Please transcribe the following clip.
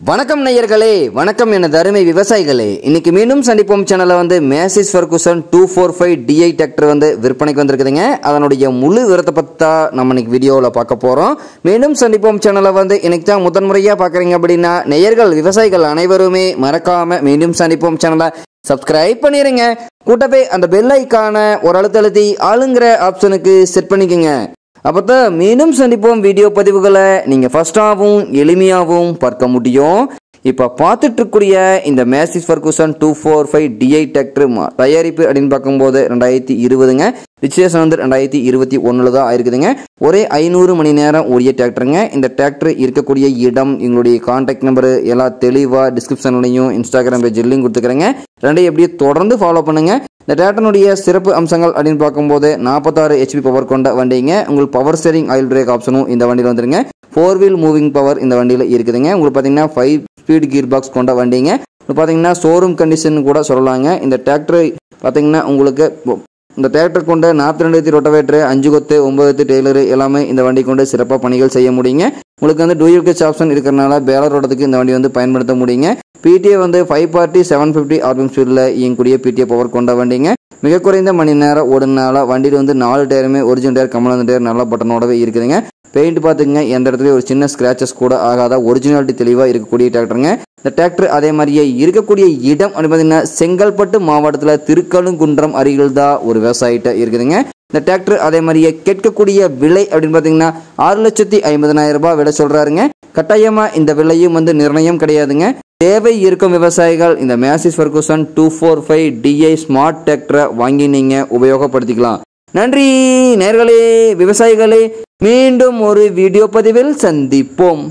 வணக்கம் நேயர்களே, வணக்கம் எனது அருமை விவசாயிகளே. இன்னைக்கு மீண்டும் சந்திப்போம் சேனல்ல Massey Ferguson 245 DI டிராக்டர் விற்பனைக்கு வந்திருக்குதுங்க. அதனுடைய முழு விவரத்தை பத்தி நம்ம இன்னைக்கு வீடியோல பார்க்க போறோம். மீண்டும் சந்திப்போம் சேனல்ல இன்னைக்கு தான் முதன்முறையா பார்க்கறீங்க அப்படினா நேயர்கள் விவசாயிகள் அனைவருமே மறக்காம மீண்டும் சந்திப்போம் சேனலை சப்ஸ்கிரைப் பண்ணிருங்க. கூடவே அந்த பெல் ஐகானை ஒரு அழுத்தி ஆளுங்கிற ஆப்ஷனுக்கு செட் பண்ணிக்கங்க. அப்பதான் மீண்டும் சந்திப்போம் வீடியோ பதிவுகளை நீங்க ஃபர்ஸ்டாவும் எளிமையாவும் பார்க்க முடியும். இப்ப பார்த்துட்டு இருக்கக்கூடிய இந்த Massey Ferguson 245 DI டிராக்டர் தயாரிப்பு அப்படின்னு பார்க்கும்போது 2020ங்க. ரிஜிஸ்ட்ரேஷன் 2021 தான் ஆயிருக்குதுங்க. ஒரே 500 மணி நேரம் ஓடிய டிராக்டருங்க. இந்த டிராக்டர் இருக்கக்கூடிய இடம், எங்களுடைய கான்டாக்ட் நம்பர் எல்லாம் தெளிவா டிஸ்கிரிப்ஷன்லையும் இன்ஸ்டாகிராம் பேஜ் லிங்க் கொடுத்துக்கிறேங்க. ரெண்டையும் எப்படியே தொடர்ந்து ஃபாலோ பண்ணுங்க. இந்த டிராக்டருடைய சிறப்பு அம்சங்கள் அப்படின்னு பார்க்கும்போது 46 HP பவர் கொண்ட வண்டிங்க. உங்களுக்கு பவர் ஸ்டீரிங் ஆயில் பிரேக் ஆப்ஷனும் இந்த வண்டியில் வந்துருங்க. 4 வீல் மூவிங் பவர் இந்த வண்டியில் இருக்குதுங்க. உங்களுக்கு பார்த்தீங்கன்னா 5 ஸ்பீட் கீர் பாக்ஸ் கொண்ட வண்டிங்க. பார்த்தீங்கன்னா ஷோரூம் கண்டிஷன் கூட சொல்லலாங்க. இந்த டிராக்டர் பார்த்தீங்கன்னா உங்களுக்கு இந்த டிராக்டர் கொண்ட 42 ரொட்டவேட்டர், 5 கொத்து, 9 டெய்லர் எல்லாமே இந்த வண்டி கொண்டு சிறப்பாக பணிகள் செய்ய முடியுங்க. உங்களுக்கு டூயல் கிளட்ச் ஆப்ஷன் இருக்கிறனால பேலர் ஓட்டத்துக்கு இந்த வண்டி பயன்படுத்த முடியுங்க. PTA 540 750 RPM ஸ்பீடில் இயங்கக்கூடிய PTA பவர் கொண்ட வண்டிங்க. மிக குறைந்த மணி நேரம் ஓடுனால வண்டியில் 4 டயருமே ஒரிஜினல் டயர், கமலாந்த டயர் நல்ல பட்டனோடவே இருக்குதுங்க. பெயிண்ட் பார்த்துங்க, எந்த இடத்துல ஒரு சின்ன ஸ்கிராச்சஸ் கூட ஆகாத ஒரிஜினாலிட்டி தெளிவாக இருக்கக்கூடிய டிராக்டருங்க. இந்த டிராக்டர் அதே மாதிரியே இருக்கக்கூடிய இடம் அப்படின்னு பார்த்தீங்கன்னா செங்கல்பட்டு மாவட்டத்தில் திருக்கழுங்குன்றம் அருகில் தான் ஒரு விவசாயிட்ட இருக்குதுங்க. இந்த டிராக்டர் அதே மாதிரியே கேட்கக்கூடிய விலை அப்படின்னு பார்த்தீங்கன்னா 6,50,000 ரூபாய் விலை சொல்றாருங்க. கட்டாயமா இந்த விலையும் நிர்ணயம் கிடையாதுங்க. தேவை இருக்கும் விவசாயிகள் இந்த Massey Ferguson 245 DI ஸ்மார்ட் டிராக்டரை வாங்கி நீங்க உபயோகப்படுத்திக்கலாம். நன்றி நேயர்களே, விவசாயிகளே. மீண்டும் ஒரு வீடியோ பதிவில் சந்திப்போம்.